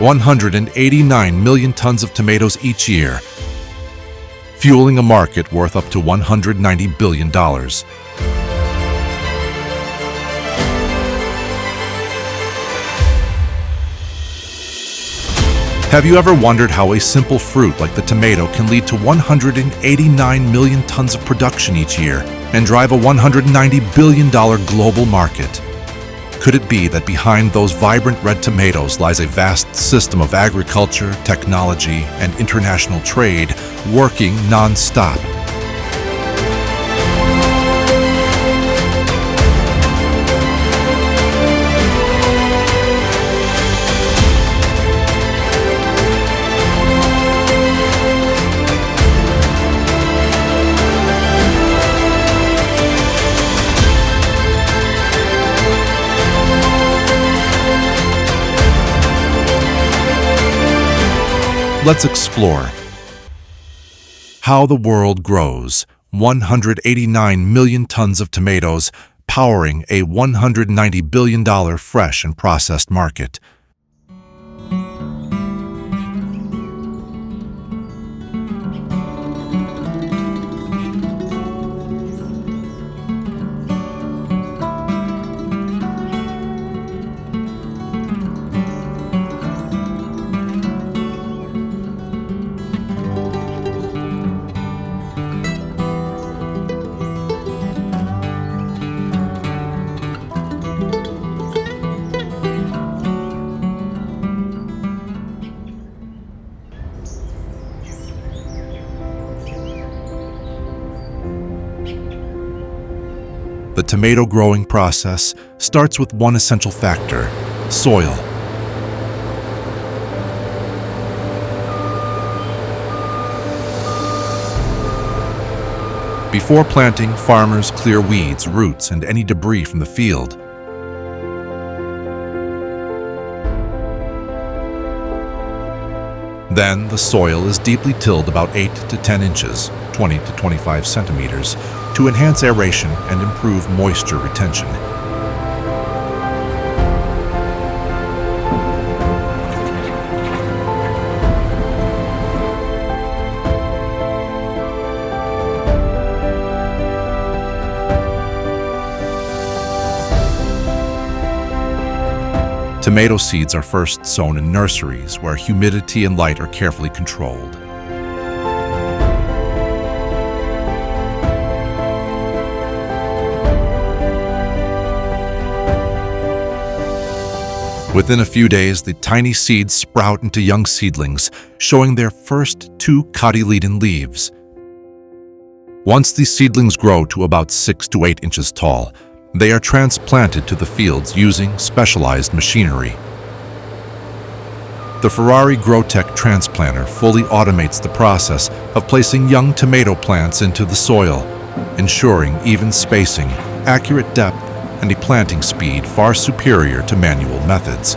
189 million tons of tomatoes each year, fueling a market worth up to $190 billion. Have you ever wondered how a simple fruit like the tomato can lead to 189 million tons of production each year and drive a $190 billion global market? Could it be that behind those vibrant red tomatoes lies a vast system of agriculture, technology, and international trade working non-stop? Let's explore how the world grows 189 million tons of tomatoes, powering a $190 billion fresh and processed market. The tomato growing process starts with one essential factor: soil. Before planting, farmers clear weeds, roots, and any debris from the field. Then the soil is deeply tilled about 8 to 10 inches, 20 to 25 centimeters, to enhance aeration and improve moisture retention. Tomato seeds are first sown in nurseries where humidity and light are carefully controlled. Within a few days, the tiny seeds sprout into young seedlings, showing their first 2 cotyledon leaves. Once these seedlings grow to about 6 to 8 inches tall, they are transplanted to the fields using specialized machinery. The Ferrari GrowTech transplanter fully automates the process of placing young tomato plants into the soil, ensuring even spacing, accurate depth, and a planting speed far superior to manual methods.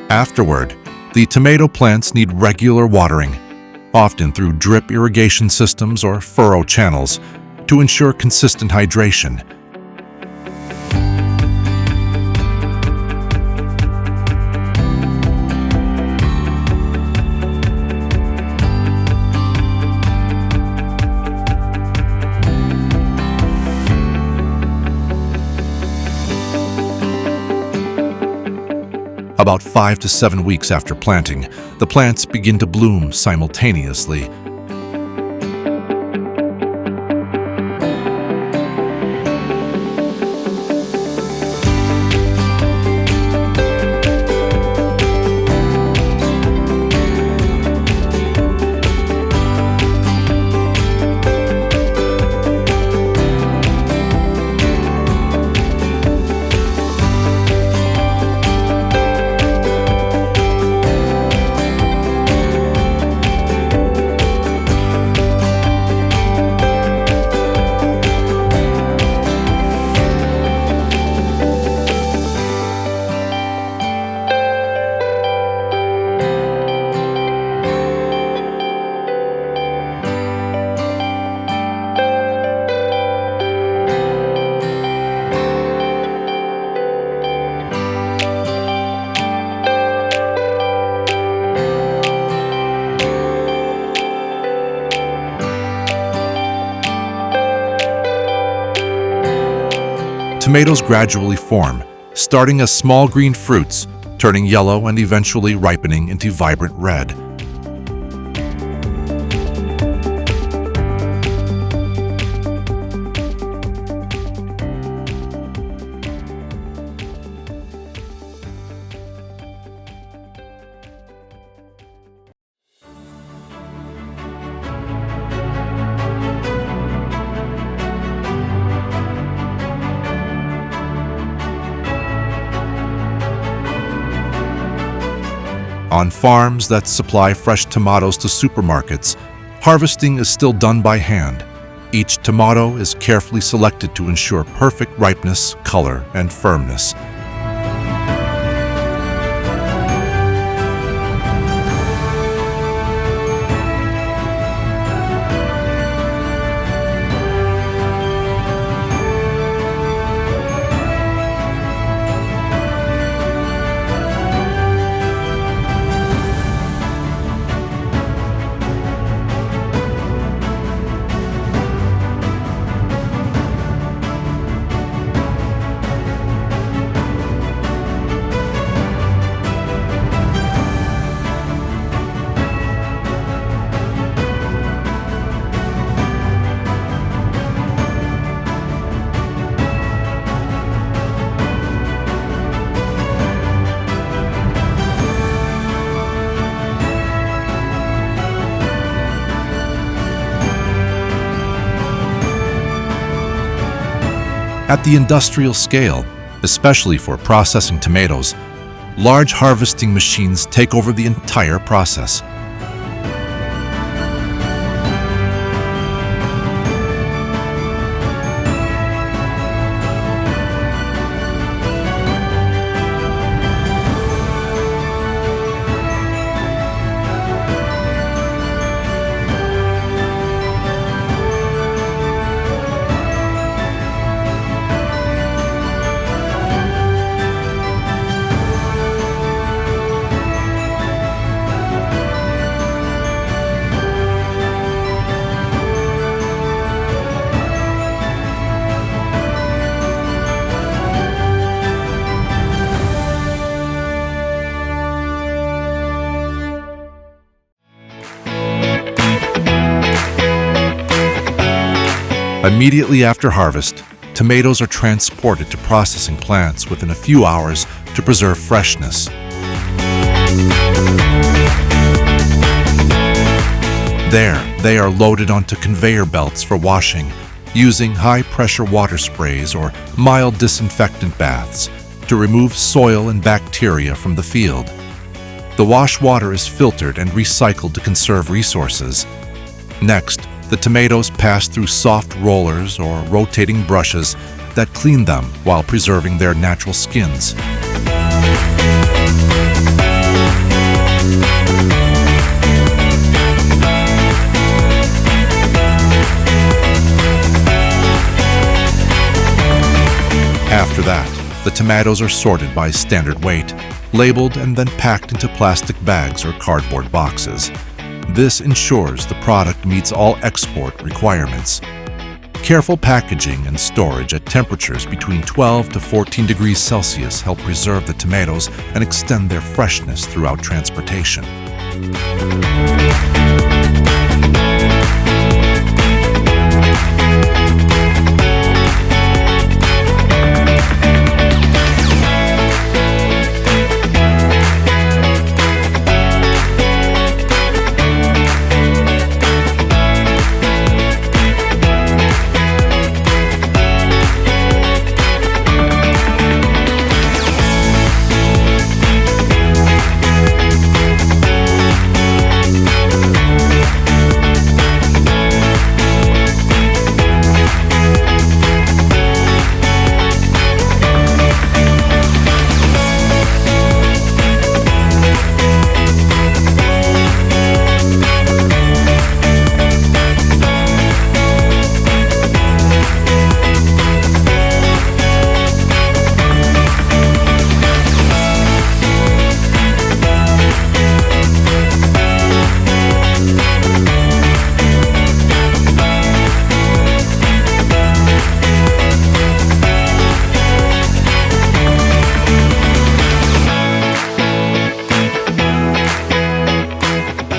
Afterward, the tomato plants need regular watering, often through drip irrigation systems or furrow channels, to ensure consistent hydration. About 5 to 7 weeks after planting, the plants begin to bloom simultaneously. tomatoes gradually form, starting as small green fruits, turning yellow and eventually ripening into vibrant red. On farms that supply fresh tomatoes to supermarkets, harvesting is still done by hand. Each tomato is carefully selected to ensure perfect ripeness, color, and firmness. At the industrial scale, especially for processing tomatoes, large harvesting machines take over the entire process. Immediately after harvest, tomatoes are transported to processing plants within a few hours to preserve freshness. There, they are loaded onto conveyor belts for washing, using high-pressure water sprays or mild disinfectant baths to remove soil and bacteria from the field. The wash water is filtered and recycled to conserve resources. Next, the tomatoes pass through soft rollers or rotating brushes that clean them while preserving their natural skins. After that, the tomatoes are sorted by standard weight, labeled and then packed into plastic bags or cardboard boxes. This ensures the product meets all export requirements. Careful packaging and storage at temperatures between 12 to 14 degrees Celsius help preserve the tomatoes and extend their freshness throughout transportation.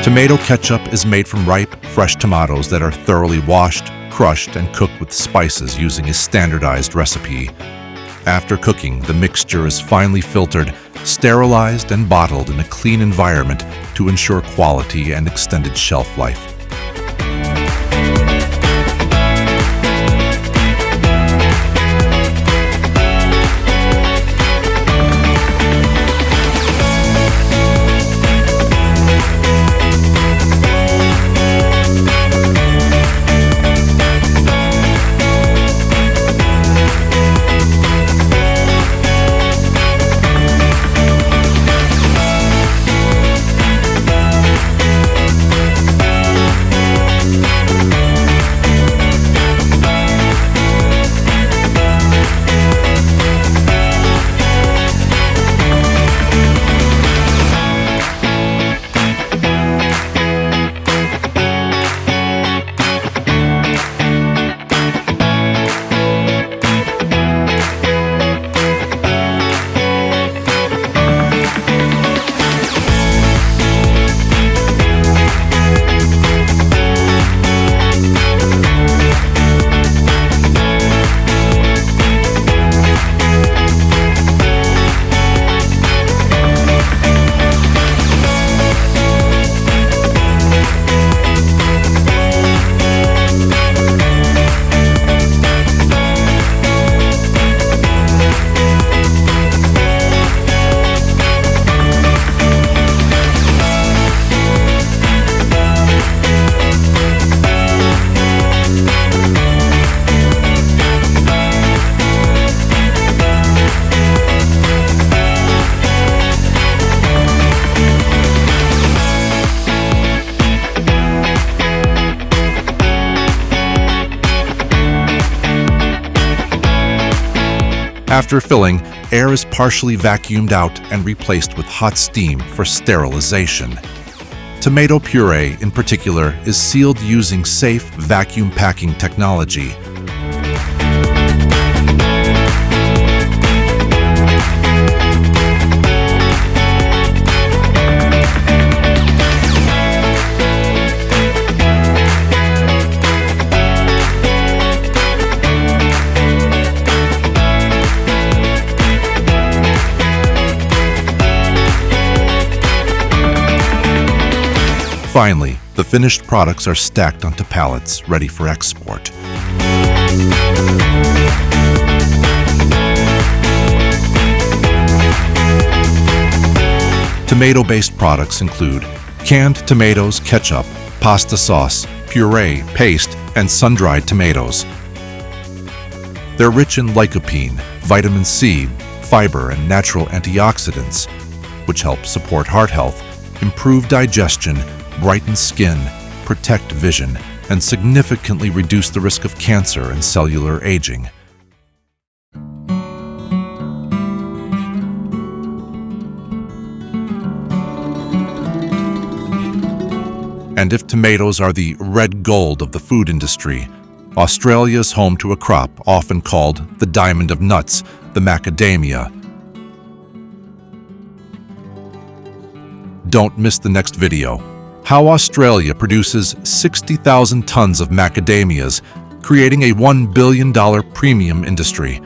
Tomato ketchup is made from ripe, fresh tomatoes that are thoroughly washed, crushed, and cooked with spices using a standardized recipe. After cooking, the mixture is finely filtered, sterilized, and bottled in a clean environment to ensure quality and extended shelf life. After filling, air is partially vacuumed out and replaced with hot steam for sterilization. Tomato puree, in particular, is sealed using safe vacuum packing technology. Finally, the finished products are stacked onto pallets, ready for export. Tomato-based products include canned tomatoes, ketchup, pasta sauce, puree, paste, and sun-dried tomatoes. They're rich in lycopene, vitamin C, fiber, and natural antioxidants, which help support heart health, improve digestion, brighten skin, protect vision, and significantly reduce the risk of cancer and cellular aging. And if tomatoes are the red gold of the food industry, Australia is home to a crop often called the diamond of nuts, the macadamia. Don't miss the next video. How Australia produces 60,000 tons of macadamias, creating a $1 billion premium industry.